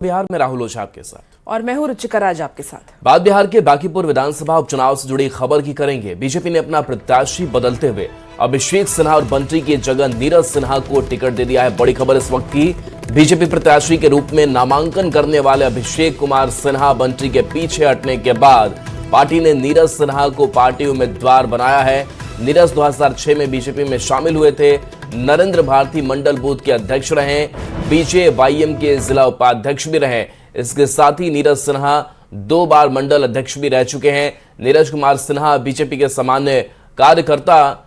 बिहार में राहुल ओझा आपके साथ और मैं हूं रुचिका राज आपके साथ। बात बिहार के बांकीपुर विधानसभा उपचुनाव से जुड़ी खबर की करेंगे। बीजेपी ने अपना प्रत्याशी बदलते हुए अभिषेक सिन्हा और बंटी की जगह नीरज सिन्हा को टिकट दे दिया है। बड़ी खबर इस वक्त की, बीजेपी प्रत्याशी के रूप में नामांकन करने वाले अभिषेक कुमार सिन्हा बंटी के पीछे हटने के बाद पार्टी ने नीरज सिन्हा को पार्टी उम्मीदवार बनाया है। नीरज 2006 में बीजेपी में शामिल हुए थे। नरेंद्र भारती मंडल बूथ के अध्यक्ष रहे, बीजेवाईएम के जिला उपाध्यक्ष भी रहे। इसके साथ ही नीरज सिन्हा 2 बार मंडल अध्यक्ष भी रह चुके हैं। नीरज कुमार सिन्हा बीजेपी के सामान्य कार्यकर्ता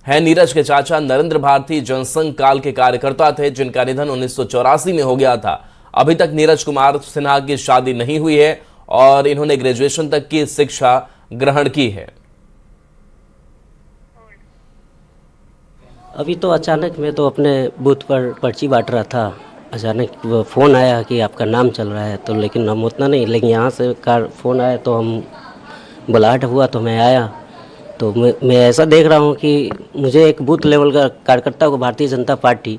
हैं। नीरज के चाचा नरेंद्र भारती जनसंघ काल के कार्यकर्ता थे, जिनका निधन 1984 में हो गया था। अभी तक नीरज कुमार सिन्हा की शादी नहीं हुई है और इन्होंने ग्रेजुएशन तक की शिक्षा ग्रहण की है। अभी तो अचानक मैं तो अपने बूथ पर पर्ची बांट रहा था, अचानक फ़ोन आया कि आपका नाम चल रहा है। तो लेकिन हम उतना नहीं, लेकिन यहाँ से फ़ोन आया तो हम बुलाहट हुआ तो मैं आया। तो मैं ऐसा देख रहा हूँ कि मुझे एक बूथ लेवल का कार्यकर्ता को भारतीय जनता पार्टी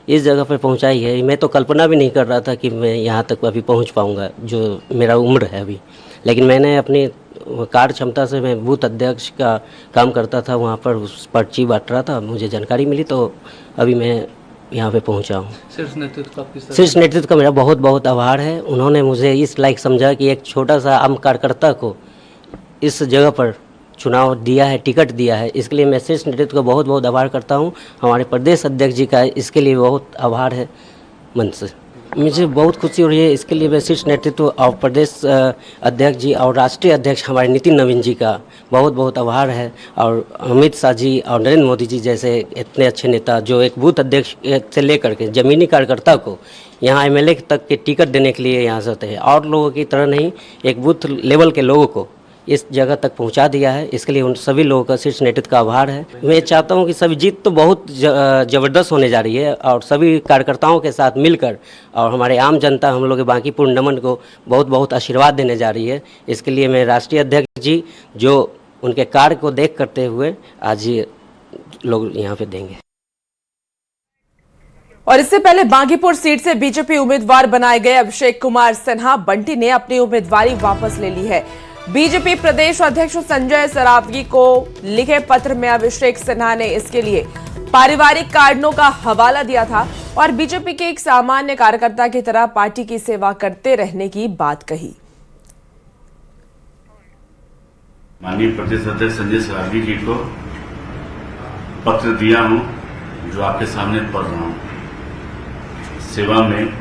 इस जगह पर पहुँचाई है। मैं तो कल्पना भी नहीं कर रहा था कि मैं यहाँ तक अभी पहुँच पाऊँगा, जो मेरा उम्र है अभी। लेकिन मैंने अपनी कार्य क्षमता से मैं बूथ अध्यक्ष का काम करता था, वहाँ पर उस पर्ची बांट रहा था। मुझे जानकारी मिली तो अभी मैं यहाँ पे पहुँचा हूँ। शीर्ष नेतृत्व का मेरा बहुत बहुत आभार है। उन्होंने मुझे इस लायक समझा कि एक छोटा सा आम कार्यकर्ता को इस जगह पर चुनाव दिया है, टिकट दिया है। इसके लिए मैं शीर्ष नेतृत्व का बहुत बहुत आभार करता हूँ। हमारे प्रदेश अध्यक्ष जी का इसके लिए बहुत आभार है मन से। मुझे बहुत खुशी हो रही है। इसके लिए मैं शीर्ष नेतृत्व और प्रदेश अध्यक्ष जी और राष्ट्रीय अध्यक्ष हमारे नितिन नवीन जी का बहुत बहुत आभार है। और अमित शाह जी और नरेंद्र मोदी जी जैसे इतने अच्छे नेता, जो एक बूथ अध्यक्ष से लेकर के जमीनी कार्यकर्ता को यहाँ एमएलए तक के टिकट देने के लिए यहाँ से होते हैं, और लोगों की तरह नहीं, एक बूथ लेवल के लोगों को इस जगह तक पहुंचा दिया है। इसके लिए उन सभी लोगों का शीर्ष नेतृत्व का आभार है। मैं चाहता हूं कि सभी जीत तो बहुत ज़बरदस्त होने जा रही है, और सभी कार्यकर्ताओं के साथ मिलकर और हमारे आम जनता हम लोग के बांकीपुर नमन को बहुत बहुत आशीर्वाद देने जा रही है। इसके लिए मैं राष्ट्रीय अध्यक्ष जी, जो उनके कार्य को देख करते हुए आज ये लोग यहाँ पे देंगे। और इससे पहले बांकीपुर सीट से बीजेपी उम्मीदवार बनाए गए अभिषेक कुमार सिन्हा बंटी ने अपनी उम्मीदवारी वापस ले ली है। बीजेपी प्रदेश अध्यक्ष संजय सरावगी को लिखे पत्र में अभिषेक सिन्हा ने इसके लिए पारिवारिक कारणों का हवाला दिया था और बीजेपी के एक सामान्य कार्यकर्ता की तरह पार्टी की सेवा करते रहने की बात कही। माननीय प्रदेश अध्यक्ष संजय सरावगी जी को पत्र दिया हूं, जो आपके सामने पढ़ रहा हूं। सेवा में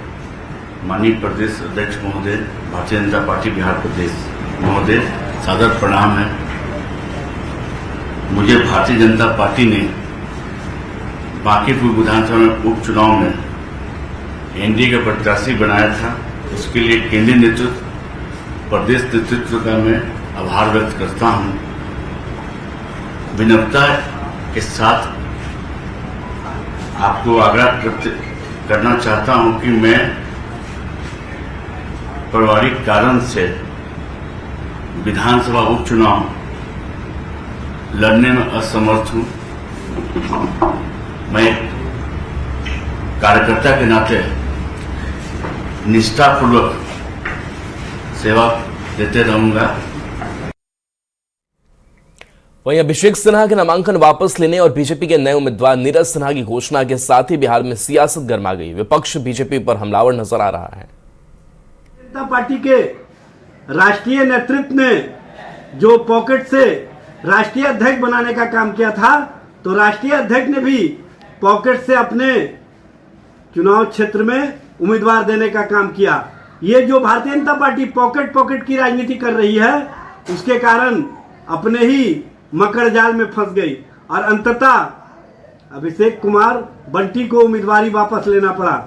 माननीय प्रदेश अध्यक्ष महोदय, भारतीय जनता पार्टी बिहार प्रदेश महोदय, सादर प्रणाम है। मुझे भारतीय जनता पार्टी ने बांकीपुर विधानसभा में उपचुनाव में एनडीए का प्रत्याशी बनाया था। उसके लिए केंद्रीय नेतृत्व, प्रदेश नेतृत्व का मैं आभार व्यक्त करता हूं। विनम्रता के साथ आपको आग्रह करना चाहता हूं कि मैं पारिवारिक कारण से विधानसभा उपचुनाव लड़ने में असमर्थ हूं। मैं कार्यकर्ता के नाते निष्ठापूर्वक सेवा देते रहूंगा। वहीं अभिषेक सिन्हा के नामांकन वापस लेने और बीजेपी के नए उम्मीदवार नीरज सिन्हा की घोषणा के साथ ही बिहार में सियासत गर्मा गई। विपक्ष बीजेपी पर हमलावर नजर आ रहा है। जनता पार्टी के राष्ट्रीय नेतृत्व ने जो पॉकेट से राष्ट्रीय अध्यक्ष बनाने का काम किया था, तो राष्ट्रीय अध्यक्ष ने भी पॉकेट से अपने चुनाव क्षेत्र में उम्मीदवार देने का काम किया। ये जो भारतीय जनता पार्टी पॉकेट की राजनीति कर रही है, उसके कारण अपने ही मकर जाल में फंस गई और अंततः अभिषेक कुमार बंटी को उम्मीदवारी वापस लेना पड़ा।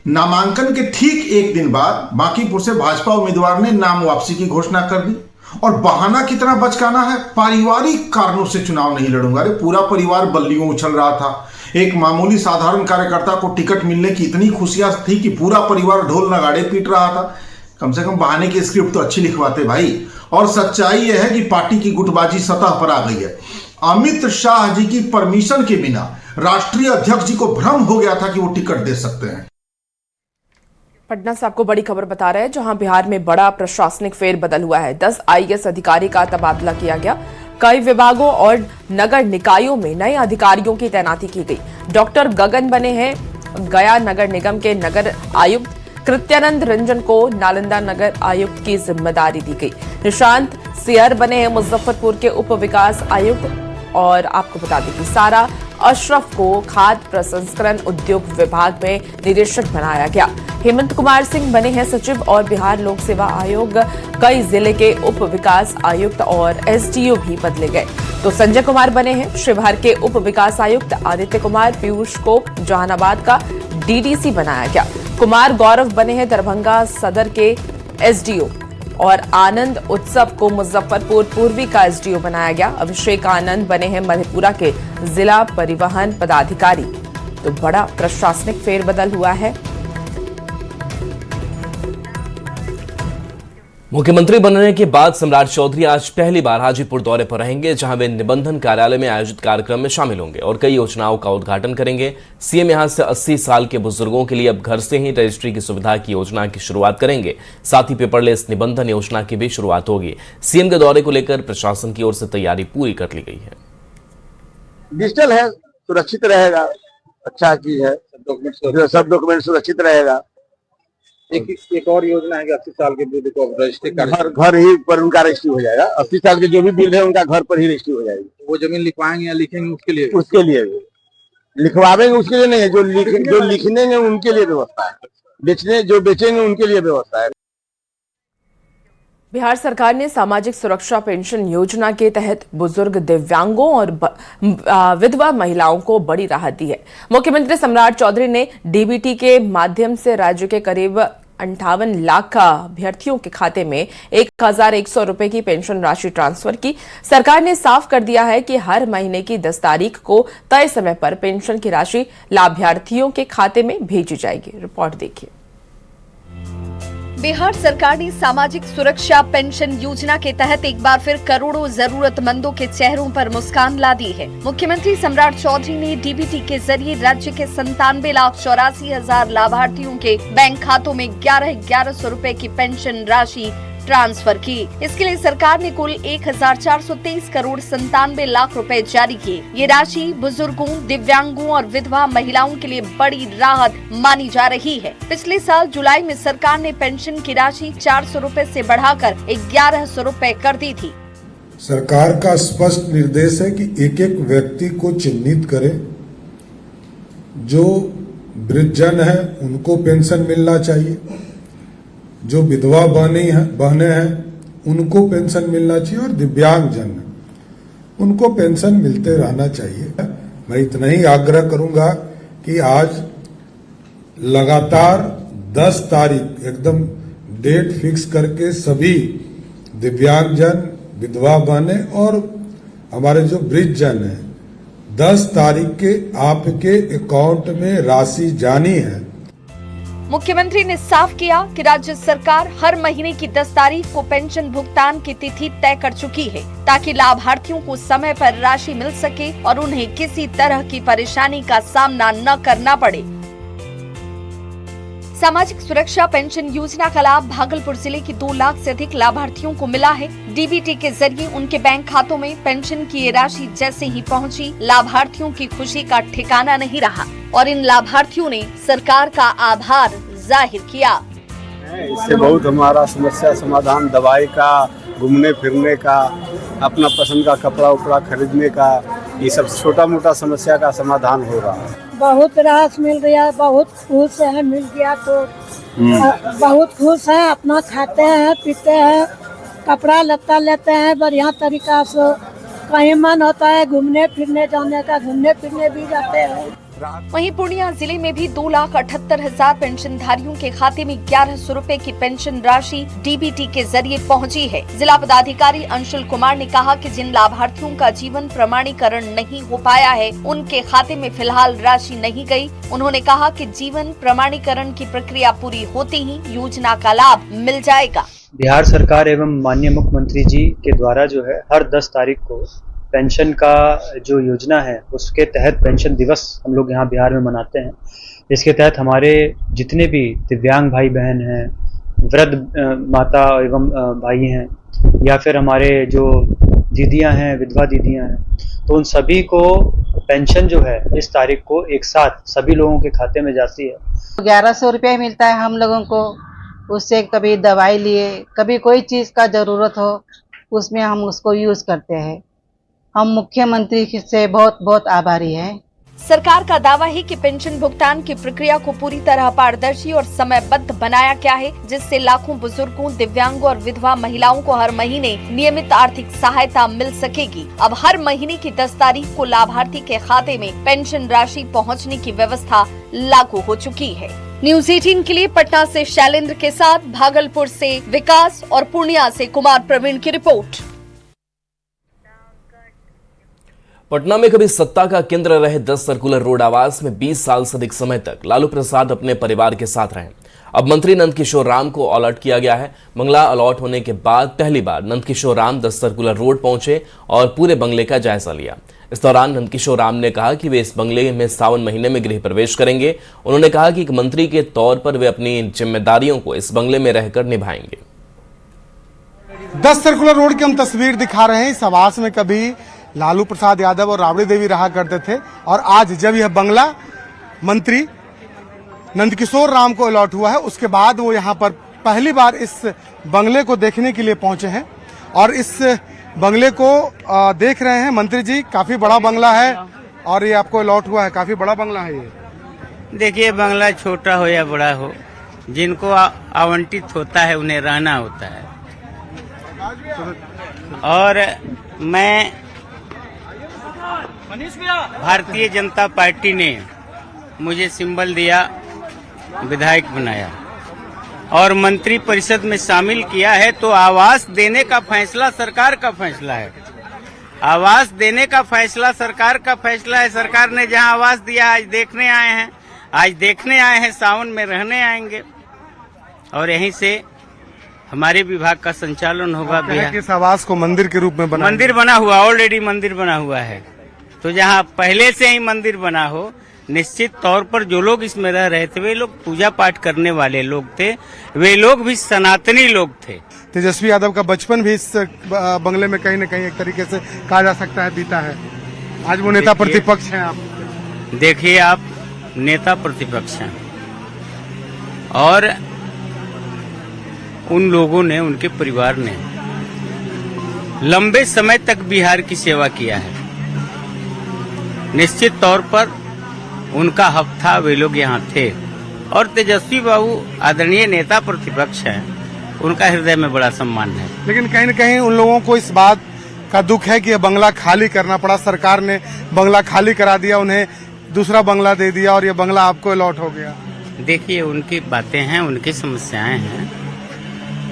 नामांकन के ठीक एक दिन बाद बांकीपुर से भाजपा उम्मीदवार ने नाम वापसी की घोषणा कर दी और बहाना कितना बचकाना है, पारिवारिक कारणों से चुनाव नहीं लड़ूंगा। अरे पूरा परिवार बल्लियों उछल रहा था। एक मामूली साधारण कार्यकर्ता को टिकट मिलने की इतनी खुशियां थी कि पूरा परिवार ढोल नगाड़े पीट रहा था। कम से कम बहाने की स्क्रिप्ट तो अच्छी लिखवाते भाई। और सच्चाई यह है कि पार्टी की गुटबाजी सतह पर आ गई है। अमित शाह जी की परमिशन के बिना राष्ट्रीय अध्यक्ष जी को भ्रम हो गया था कि वो टिकट दे सकते हैं। पटना से आपको बड़ी खबर बता रहे हैं, जहां बिहार में बड़ा प्रशासनिक फेरबदल हुआ है। 10 आईएएस अधिकारी का तबादला किया गया। कई विभागों और नगर निकायों में नए अधिकारियों की तैनाती की गई। डॉक्टर गगन बने हैं गया नगर निगम के नगर आयुक्त। कृत्यानंद रंजन को नालंदा नगर आयुक्त की जिम्मेदारी दी गई। निशांत सियर बने हैं मुजफ्फरपुर के उप विकास आयुक्त। और आपको बता दें कि सारा अशरफ को खाद्य प्रसंस्करण उद्योग विभाग में निदेशक बनाया गया। हेमंत कुमार सिंह बने हैं सचिव और बिहार लोक सेवा आयोग। कई जिले के उप विकास आयुक्त और एसडीओ भी बदले गए। तो संजय कुमार बने हैं शिवहर के उप विकास आयुक्त। आदित्य कुमार पीयूष को जहानाबाद का डीडीसी बनाया गया। कुमार गौरव बने हैं दरभंगा सदर के एसडीओ और आनंद उत्सव को मुजफ्फरपुर पूर्वी का एसडीओ बनाया गया। अभिषेक आनंद बने हैं मधेपुरा के जिला परिवहन पदाधिकारी। तो बड़ा प्रशासनिक फेरबदल हुआ है। मुख्यमंत्री बनने के बाद सम्राट चौधरी आज पहली बार हाजीपुर दौरे पर रहेंगे, जहां वे निबंधन कार्यालय में आयोजित कार्यक्रम में शामिल होंगे और कई योजनाओं का उद्घाटन करेंगे। सीएम यहां से 80 साल के बुजुर्गों के लिए अब घर से ही रजिस्ट्री की सुविधा की योजना की शुरुआत करेंगे। साथ ही पेपरलेस निबंधन योजना की भी शुरुआत होगी। सीएम के दौरे को लेकर प्रशासन की ओर से तैयारी पूरी कर ली गई है। डिजिटल है, सुरक्षित रहेगा, अच्छा चीज है, सब डॉक्यूमेंट सुरक्षित रहेगा। एक और योजना है कि 80 साल के वृद्ध को रजिस्ट्री घर ही पर उनका रजिस्ट्री हो जाएगा। 80 साल के जो भी वृद्ध है उनका घर पर ही रजिस्ट्री हो जाएगी। वो जमीन लिखवाएंगे या लिखेंगे उसके लिए लिखवाएंगे, उसके लिए नहीं है। जो लिखने उनके लिए व्यवस्था है, जो बेचेंगे उनके लिए व्यवस्था है। बिहार सरकार ने सामाजिक सुरक्षा पेंशन योजना के तहत बुजुर्ग, दिव्यांगों और विधवा महिलाओं को बड़ी राहत दी है। मुख्यमंत्री सम्राट चौधरी ने डीबीटी के माध्यम से राज्य के करीब 58 लाख अभ्यर्थियों के खाते में 1100 रुपए की पेंशन राशि ट्रांसफर की। सरकार ने साफ कर दिया है कि हर महीने की 10 तारीख को तय समय पर पेंशन की राशि लाभार्थियों के खाते में भेजी जाएगी। रिपोर्ट देखिए। बिहार सरकार ने सामाजिक सुरक्षा पेंशन योजना के तहत एक बार फिर करोड़ों जरूरतमंदों के चेहरों पर मुस्कान ला दी है। मुख्यमंत्री सम्राट चौधरी ने डीबीटी के जरिए राज्य के 97,84,000 लाभार्थियों के बैंक खातों में 1100 रुपए की पेंशन राशि ट्रांसफर की। इसके लिए सरकार ने कुल 1,423 करोड़ 97 लाख रुपए जारी किए। ये राशि बुजुर्गों, दिव्यांगों और विधवा महिलाओं के लिए बड़ी राहत मानी जा रही है। पिछले साल जुलाई में सरकार ने पेंशन की राशि 400 रुपए से बढ़ाकर 1100 रुपए कर दी थी। सरकार का स्पष्ट निर्देश है कि एक एक व्यक्ति को चिन्हित करें। जो वृद्धजन है उनको पेंशन मिलना चाहिए, जो विधवा बहनें हैं उनको पेंशन मिलना चाहिए और दिव्यांगजन उनको पेंशन मिलते रहना चाहिए। मैं इतना ही आग्रह करूंगा कि आज लगातार 10 तारीख एकदम डेट फिक्स करके सभी दिव्यांगजन, विधवा बहनें और हमारे जो वृद्धजन हैं 10 तारीख के आपके अकाउंट में राशि जानी है। मुख्यमंत्री ने साफ किया कि राज्य सरकार हर महीने की 10 तारीख को पेंशन भुगतान की तिथि तय कर चुकी है, ताकि लाभार्थियों को समय पर राशि मिल सके और उन्हें किसी तरह की परेशानी का सामना न करना पड़े। सामाजिक सुरक्षा पेंशन योजना का लाभ भागलपुर जिले की 2 लाख से अधिक लाभार्थियों को मिला है। डीबीटी के जरिए उनके बैंक खातों में पेंशन की ये राशि जैसे ही पहुंची, लाभार्थियों की खुशी का ठिकाना नहीं रहा और इन लाभार्थियों ने सरकार का आभार जाहिर किया। इससे बहुत हमारा समस्या समाधान, दवाई का, घूमने फिरने का, अपना पसंद का कपड़ा उपड़ा खरीदने का, ये सब छोटा मोटा समस्या का समाधान हो रहा है। बहुत राहत मिल रही है, बहुत खुश है, मिल गया तो बहुत खुश है। अपना खाते हैं, पीते हैं, कपड़ा लत्ता लेते हैं बढ़िया तरीका से। कहीं मन होता है घूमने फिरने जाने का, घूमने फिरने भी जाते हैं। वहीं पूर्णिया जिले में भी 2,78,000 पेंशनधारियों के खाते में 1100 रुपए की पेंशन राशि डीबीटी के जरिए पहुंची है। जिला पदाधिकारी अंशुल कुमार ने कहा कि जिन लाभार्थियों का जीवन प्रमाणीकरण नहीं हो पाया है, उनके खाते में फिलहाल राशि नहीं गई। उन्होंने कहा कि जीवन प्रमाणीकरण की प्रक्रिया पूरी होते ही योजना का लाभ मिल जाएगा। बिहार सरकार एवं माननीय मुख्यमंत्री जी के द्वारा जो है हर 10 तारीख को पेंशन का जो योजना है उसके तहत पेंशन दिवस हम लोग यहाँ बिहार में मनाते हैं। इसके तहत हमारे जितने भी दिव्यांग भाई बहन हैं, वृद्ध माता एवं भाई हैं, या फिर हमारे जो दीदियां हैं, विधवा दीदियां हैं, तो उन सभी को पेंशन जो है इस तारीख को एक साथ सभी लोगों के खाते में जाती है। 1100 रुपये मिलता है हम लोगों को। उससे कभी दवाई लिए, कभी कोई चीज़ का ज़रूरत हो उसमें हम उसको यूज़ करते हैं। हम मुख्यमंत्री से बहुत बहुत आभारी हैं। सरकार का दावा है कि पेंशन भुगतान की प्रक्रिया को पूरी तरह पारदर्शी और समयबद्ध बनाया गया है, जिससे लाखों बुजुर्गों, दिव्यांगों और विधवा महिलाओं को हर महीने नियमित आर्थिक सहायता मिल सकेगी। अब हर महीने की 10 तारीख को लाभार्थी के खाते में पेंशन राशि पहुंचने की व्यवस्था लागू हो चुकी है। न्यूज़ 18 के लिए पटना से शैलेंद्र के साथ भागलपुर से विकास और पूर्णिया से कुमार प्रवीण की रिपोर्ट। पटना में कभी सत्ता का केंद्र रहे 10 सर्कुलर रोड आवास में 20 साल से अधिक समय तक लालू प्रसाद अपने परिवार के साथ रहे। अब मंत्री नंदकिशोर राम को अलॉट किया गया है। बंगला अलॉट होने के बाद पहली बार नंदकिशोर राम 10 सर्कुलर रोड पहुंचे और पूरे बंगले का जायजा लिया। इस दौरान नंदकिशोर राम ने कहा कि वे इस बंगले में सावन महीने में गृह प्रवेश करेंगे। उन्होंने कहा कि एक मंत्री के तौर पर वे अपनी जिम्मेदारियों को इस बंगले में रहकर निभाएंगे। 10 सर्कुलर रोड की हम तस्वीर दिखा रहे हैं। इस आवास में कभी लालू प्रसाद यादव और राबड़ी देवी रहा करते थे, और आज जब यह बंगला मंत्री नंदकिशोर राम को अलॉट हुआ है, उसके बाद वो यहाँ पर पहली बार इस बंगले को देखने के लिए पहुंचे हैं। और इस बंगले को देख रहे हैं मंत्री जी, काफी बड़ा बंगला है और ये आपको अलॉट हुआ है, काफी बड़ा बंगला है ये। देखिए, बंगला छोटा हो या बड़ा हो, जिनको आवंटित होता है उन्हें रहना होता है। और मैं भारतीय जनता पार्टी ने मुझे सिंबल दिया, विधायक बनाया और मंत्री परिषद में शामिल किया है, तो आवास देने का फैसला सरकार का फैसला है। आवास देने का फैसला सरकार का फैसला है। सरकार ने जहां आवास दिया, आज देखने आए हैं, सावन में रहने आएंगे और यहीं से हमारे विभाग का संचालन होगा। इस आवास को मंदिर के रूप में मंदिर बना हुआ, ऑलरेडी मंदिर बना हुआ है। तो जहाँ पहले से ही मंदिर बना हो, निश्चित तौर पर जो लोग इसमें रह रहे थे वे लोग पूजा पाठ करने वाले लोग थे, वे लोग भी सनातनी लोग थे। तेजस्वी यादव का बचपन भी इस बंगले में कहीं न कहीं एक तरीके से कहा जा सकता है बीता है। आज वो नेता प्रतिपक्ष हैं। आप देखिए, आप नेता प्रतिपक्ष हैं और उन लोगों ने, उनके परिवार ने लंबे समय तक बिहार की सेवा किया है। निश्चित तौर पर उनका हक था, वे लोग यहाँ थे। और तेजस्वी बाबू आदरणीय नेता प्रतिपक्ष हैं, उनका हृदय में बड़ा सम्मान है। लेकिन कहीं न कहीं उन लोगों को इस बात का दुख है कि यह बंगला खाली करना पड़ा। सरकार ने बंगला खाली करा दिया, उन्हें दूसरा बंगला दे दिया और ये बंगला आपको अलॉट हो गया। देखिए, उनकी बातें हैं, उनकी समस्याएं हैं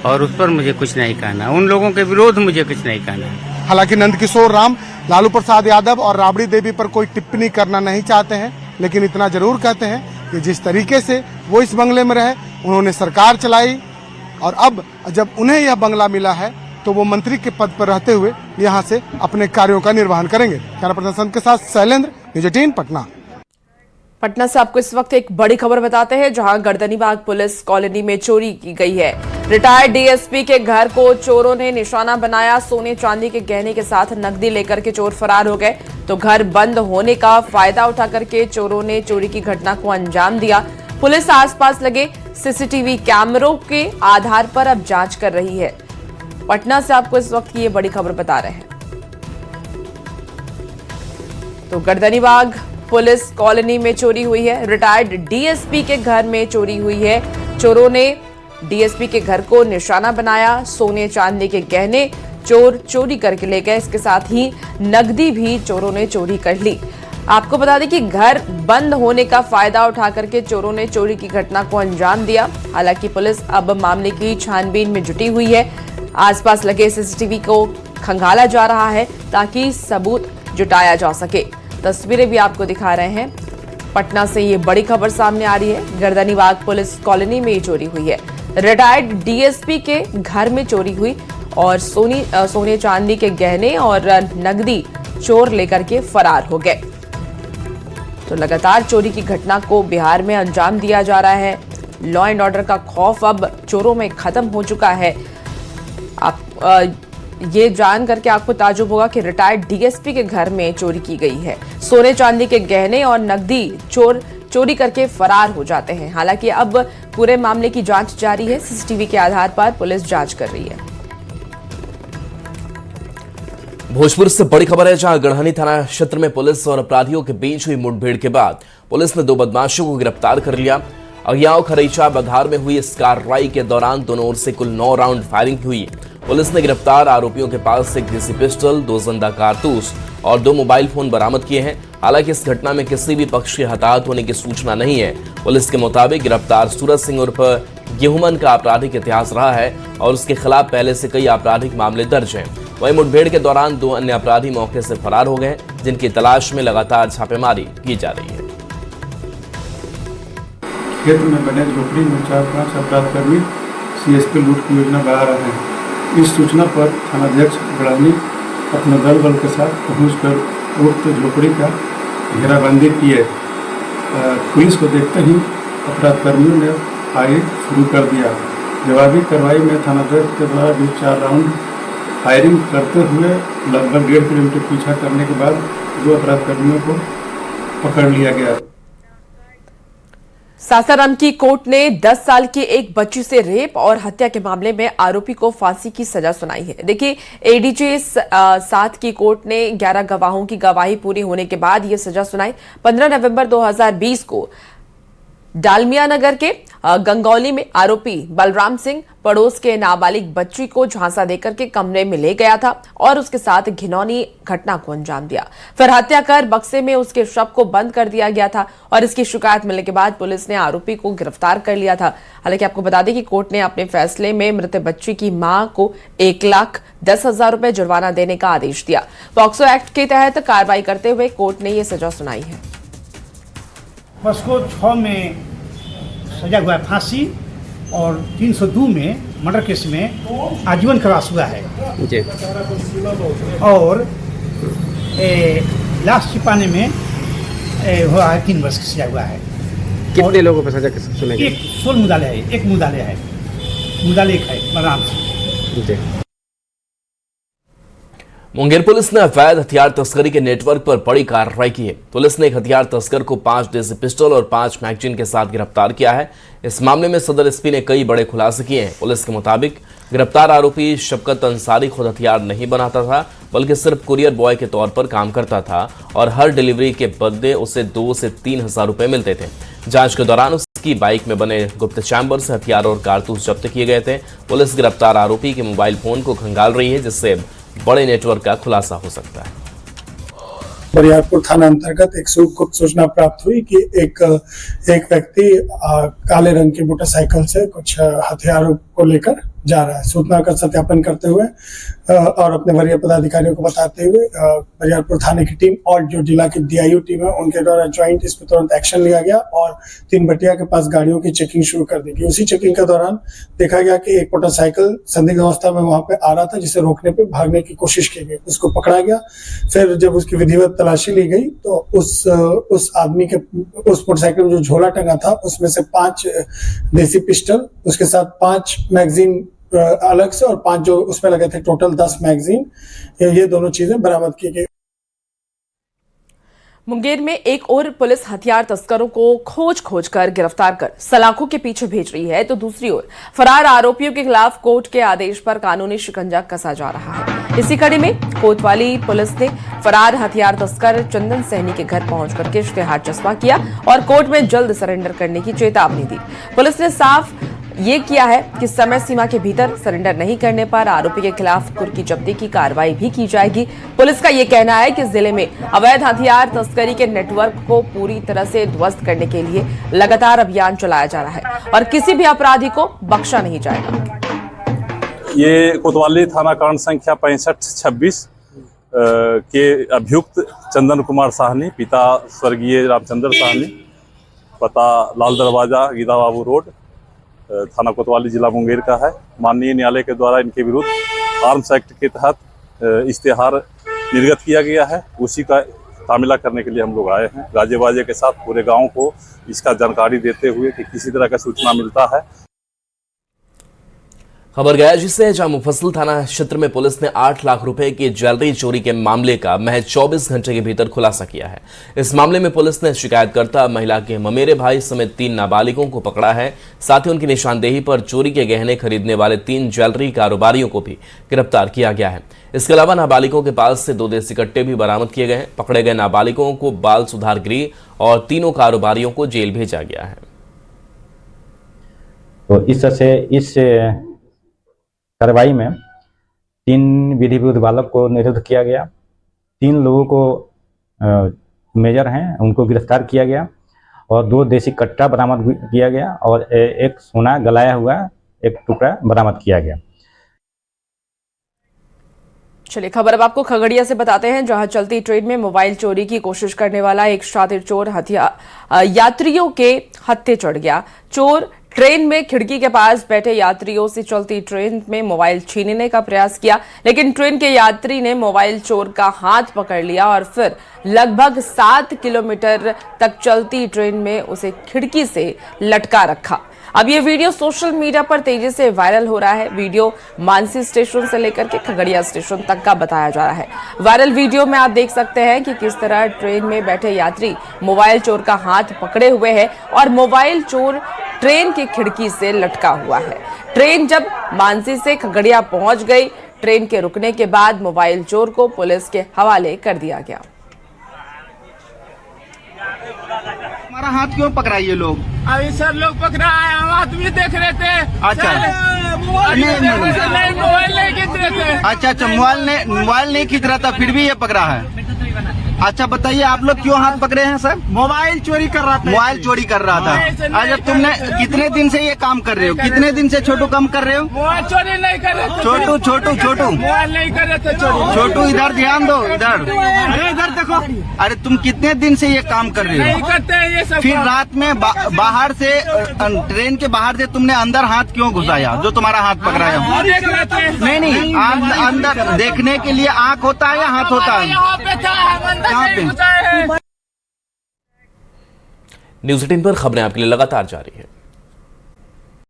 और उस पर मुझे कुछ नहीं कहना। उन लोगों के विरोध मुझे कुछ नहीं कहना। हालांकि नंदकिशोर राम लालू प्रसाद यादव और राबड़ी देवी पर कोई टिप्पणी करना नहीं चाहते हैं, लेकिन इतना जरूर कहते हैं कि जिस तरीके से वो इस बंगले में रहे, उन्होंने सरकार चलाई और अब जब उन्हें यह बंगला मिला है तो वो मंत्री के पद पर रहते हुए यहाँ से अपने कार्यों का निर्वहन करेंगे। कैमरा पर्सन के साथ शैलेंद्र, न्यूज़ 18 पटना। पटना से आपको इस वक्त एक बड़ी खबर बताते हैं, जहां गर्दनीबाग पुलिस कॉलोनी में चोरी की गई है। रिटायर्ड डीएसपी के घर को चोरों ने निशाना बनाया। सोने चांदी के गहने के साथ नकदी लेकर के चोर फरार हो गए, तो घर बंद होने का फायदा उठा करके चोरों ने चोरी की घटना को अंजाम दिया। पुलिस आसपास लगे सीसीटीवी कैमरों के आधार पर अब जांच कर रही है। पटना से आपको इस वक्त की ये बड़ी खबर बता रहे हैं। तो गर्दनीबाग पुलिस कॉलोनी में चोरी हुई है। रिटायर्ड डीएसपी के घर में चोरी हुई है। चोरों ने डीएसपी के घर को निशाना बनाया। सोने चांदी के गहने चोर चोरी करके ले गए, इसके साथ ही नकदी भी चोरों ने चोरी कर ली। आपको बता दें कि घर बंद होने का फायदा उठा करके चोरों ने चोरी की घटना को अंजाम दिया। हालांकि पुलिस अब मामले की छानबीन में जुटी हुई है। आसपास लगे सीसीटीवी को खंगाला जा रहा है ताकि सबूत जुटाया जा सके। तस्वीरें भी आपको दिखा रहे हैं। पटना से ये बड़ी खबर सामने आ रही है। गर्दनीबाग पुलिस कॉलोनी में ये चोरी हुई है। रिटायर्ड डीएसपी के घर में चोरी हुई और सोने चांदी के गहने और नकदी चोर लेकर के फरार हो गए। तो लगातार चोरी की घटना को बिहार में अंजाम दिया जा रहा है। लॉ एंड ऑर्डर का खौफ अब चोरों में खत्म हो चुका है। आप ये जान करके आपको ताज्जुब होगा कि रिटायर्ड डीएसपी के घर में चोरी की गई है। सोने चांदी के गहने और नकदी चोरी करके फरार हो जाते हैं। हालांकि अब पूरे मामले की जांच जारी है। सीसीटीवी के आधार पर पुलिस जांच कर रही है। भोजपुर से बड़ी खबर है, जहां गढ़हनी थाना क्षेत्र में पुलिस और अपराधियों के बीच हुई मुठभेड़ के बाद पुलिस ने 2 बदमाशों को गिरफ्तार कर लिया। अगियाओं खरईचा बधार में हुई इस कार्रवाई के दौरान दोनों ओर से कुल 9 राउंड फायरिंग हुई। पुलिस ने गिरफ्तार आरोपियों के पास से 1 देसी पिस्टल, 2 जिंदा कारतूस और 2 मोबाइल फोन बरामद किए हैं। हालांकि इस घटना में किसी भी पक्ष के हताहत होने की सूचना नहीं है। पुलिस के मुताबिक गिरफ्तार सूरज सिंह उर्फ गेहूमन का आपराधिक इतिहास रहा है और उसके खिलाफ पहले से कई आपराधिक मामले दर्ज हैं। वहीं मुठभेड़ के दौरान 2 अन्य अपराधी मौके से फरार हो गए, जिनकी तलाश में लगातार छापेमारी की जा रही है। क्षेत्र में बने झोपड़ी में 4-5 अपराधकर्मी सीएसपी लूट की योजना बना रहे हैं। इस सूचना पर थानाध्यक्ष गढ़हनी अपने दल के साथ पहुंचकर उक्त झोपड़ी का घेराबंदी किए। पुलिस को देखते ही अपराधकर्मियों ने फायरिंग शुरू कर दिया। जवाबी कार्रवाई में थानाध्यक्ष के द्वारा भी 4 राउंड फायरिंग करते हुए लगभग 1.5 किलोमीटर पीछा करने के बाद 2 अपराधकर्मियों को पकड़ लिया गया। सासाराम की कोर्ट ने 10 साल की एक बच्ची से रेप और हत्या के मामले में आरोपी को फांसी की सजा सुनाई है। देखिए, एडीजे 7 की कोर्ट ने 11 गवाहों की गवाही पूरी होने के बाद यह सजा सुनाई। 15 नवंबर 2020 को डालमिया नगर के गंगौली में आरोपी बलराम सिंह पड़ोस के नाबालिग बच्ची को झांसा देकर के कमरे में ले गया था और उसके साथ घिनौनी घटना को अंजाम दिया। फिर हत्या कर बक्से में उसके शव को बंद कर दिया गया था और इसकी शिकायत मिलने के बाद पुलिस ने आरोपी को गिरफ्तार कर लिया था। हालांकि आपको बता दें कि कोर्ट ने अपने फैसले में मृत बच्ची की मां को 1,10,000 रुपए जुर्माना देने का आदेश दिया। पॉक्सो एक्ट के तहत कार्रवाई करते हुए कोर्ट ने यह सजा सुनाई है। पॉस्को 6 में सजा हुआ है फांसी और 302 में मर्डर केस में आजीवन कारावास हुआ है जी। और लास्ट छिपाने में हुआ है 3 वर्ष की सजा हुआ है। कितने लोगों पर सजा सुनाई? एक 16 मुदाले है, एक मुदाले है, मुदाले एक है बलराम सिंह जी। मुंगेर पुलिस ने अवैध हथियार तस्करी के नेटवर्क पर बड़ी कार्रवाई की है। पुलिस ने एक हथियार तस्कर को 5 देसी पिस्टल और 5 मैगजीन के साथ गिरफ्तार किया है। इस मामले में सदर एसपी ने कई बड़े खुलासे किए हैं। पुलिस के मुताबिक गिरफ्तार आरोपी शफकत अंसारी खुद हथियार नहीं बनाता था, बल्कि सिर्फ कुरियर बॉय के तौर पर काम करता था और हर डिलीवरी के बदले उसे 2 से 3 हजार रुपए मिलते थे। जांच के दौरान उसकी बाइक में बने गुप्त चैम्बर से हथियार और कारतूस जब्त किए गए थे। पुलिस गिरफ्तार आरोपी के मोबाइल फोन को खंगाल रही है, जिससे बड़े नेटवर्क का खुलासा हो सकता है। बरियारपुर थाना अंतर्गत एक गुप्त सूचना प्राप्त हुई कि एक व्यक्ति काले रंग की मोटरसाइकिल से कुछ हथियारों को लेकर जा रहा है। सूचना का सत्यापन करते हुए और अपने वरीय पदाधिकारियों को बताते हुए बरियारपुर थाने की टीम और जो जिला की डीआईयू टीम है उनके द्वारा ज्वाइंट इस पर तुरंत एक्शन लिया गया और 3 बटिया के पास गाड़ियों की चेकिंग शुरू कर दी गई। उसी चेकिंग के दौरान देखा गया कि एक मोटरसाइकिल संदिग्ध अवस्था में वहां पे आ रहा था, जिसे रोकने पे भागने की कोशिश की गई। उसको पकड़ा गया। फिर जब उसकी विधिवत तलाशी ली गई तो उस आदमी के उस मोटरसाइकिल में जो झोला टंगा था उसमें से 5 देसी पिस्टल, उसके साथ 5 मैगजीन अलग से और 5 जो उसमें लगे थे, टोटल 10 मैगजीन, ये दोनों चीजें बरामद की गई। मुंगेर में एक और पुलिस हथियार तस्करों को खोज कर गिरफ्तार कर सलाखों के पीछे भेज रही है, तो दूसरी ओर फरार आरोपियों के खिलाफ कोर्ट के आदेश पर कानूनी शिकंजा कसा जा रहा है। इसी कड़ी में कोतवाली पुलिस ने फरार हथियार तस्कर चंदन सहनी के घर पहुंच करके इश्तेहार चस्पा किया और कोर्ट में जल्द सरेंडर करने की चेतावनी दी। पुलिस ने साफ ये किया है कि समय सीमा के भीतर सरेंडर नहीं करने पर आरोपी के खिलाफ कुर्की जब्ती की कार्रवाई भी की जाएगी। पुलिस का ये कहना है कि जिले में अवैध हथियार तस्करी के नेटवर्क को पूरी तरह से ध्वस्त करने के लिए लगातार अभियान चलाया जा रहा है और किसी भी अपराधी को बख्शा नहीं जाएगा। ये कोतवाली थाना कांड संख्या 6526 के अभियुक्त चंदन कुमार साहनी, पिता स्वर्गीय रामचंद्र साहनी, पता लाल दरवाजा गीता बाबू रोड, थाना कोतवाली जिला मुंगेर का है। माननीय न्यायालय के द्वारा इनके विरुद्ध आर्म्स एक्ट के तहत इश्तेहार निर्गत किया गया है। उसी का तामीला करने के लिए हम लोग आए हैं। गाजे बाजे के साथ पूरे गांव को इसका जानकारी देते हुए कि किसी तरह का सूचना मिलता है। खबर गया से है, जहां मुफस्सिल थाना क्षेत्र में पुलिस ने 8 लाख रुपए की ज्वेलरी चोरी के मामले का महज 24 घंटे के भीतर खुलासा किया है। इस मामले में पुलिस ने शिकायतकर्ता महिला के ममेरे भाई समेत 3 नाबालिगों को पकड़ा है। साथ ही उनकी निशानदेही पर चोरी के गहने खरीदने वाले 3 ज्वेलरी कारोबारियों को भी गिरफ्तार किया गया है। इसके अलावा नाबालिगों के पास से 2 देसी कट्टे भी बरामद किए गए हैं। पकड़े गए नाबालिगों को बाल सुधार गृह और तीनों कारोबारियों को जेल भेजा गया है। तो इस तरह से इस कार्रवाई में 3 विधि विरुद्ध बालक को निरुद्ध किया गया। 3 लोगों को मेजर हैं, उनको गिरफ्तार किया गया और 2 देसी कट्टा बरामद किया गया और एक सोना गलाया हुआ एक टुकड़ा बरामद किया गया। चलिए खबर अब आपको खगड़िया से बताते हैं, जहां चलती ट्रेन में मोबाइल चोरी की कोशिश करने वाला एक शातिर चोर यात्रियों के हत्थे चढ़ गया। चोर ट्रेन में खिड़की के पास बैठे यात्रियों से चलती ट्रेन में मोबाइल छीनने का प्रयास किया, लेकिन ट्रेन के यात्री ने मोबाइल चोर का हाथ पकड़ लिया और फिर लगभग 7 किलोमीटर तक चलती ट्रेन में उसे खिड़की से लटका रखा। अब ये वीडियो सोशल मीडिया पर तेजी से वायरल हो रहा है। वीडियो मानसी स्टेशन से लेकर के खगड़िया स्टेशन तक का बताया जा रहा है। वायरल वीडियो में आप देख सकते हैं कि किस तरह ट्रेन में बैठे यात्री मोबाइल चोर का हाथ पकड़े हुए हैं और मोबाइल चोर ट्रेन की खिड़की से लटका हुआ है। ट्रेन जब मानसी से खगड़िया पहुंच गई, ट्रेन के रुकने के बाद मोबाइल चोर को पुलिस के हवाले कर दिया गया। हमारा हाथ क्यों पकड़ा ये लोग? अभी सर लोग पकड़ा है, हम आदमी देख रहे थे। अच्छा नहीं, मोबाइल नहीं खींच रहे थे। अच्छा मोबाइल नहीं खींच रहा था, फिर भी ये पकड़ा है। अच्छा बताइए, आप लोग क्यों हाथ पकड़े हैं सर? मोबाइल चोरी कर रहा था। मोबाइल चोरी कर रहा था। अच्छा तुमने कितने दिन से ये काम कर रहे हो? कितने दिन से छोटू काम कर रहे हो? मोबाइल चोरी नहीं कर रहे थे। छोटू मोबाइल नहीं कर रहे थे चोरी। छोटू इधर ध्यान दो, इधर देखो। अरे तुम कितने दिन से ये काम कर रहे हो? नहीं करते हैं ये सब। फिर रात में बाहर से ट्रेन के बाहर से तुमने अंदर हाथ क्यों घुसाया, जो तुम्हारा हाथ पकड़ाया? नहीं, अंदर देखने के लिए आँख होता है या हाथ होता है? न्यूज़ 18 पर खबरें आपके लिए लगातार जारी है।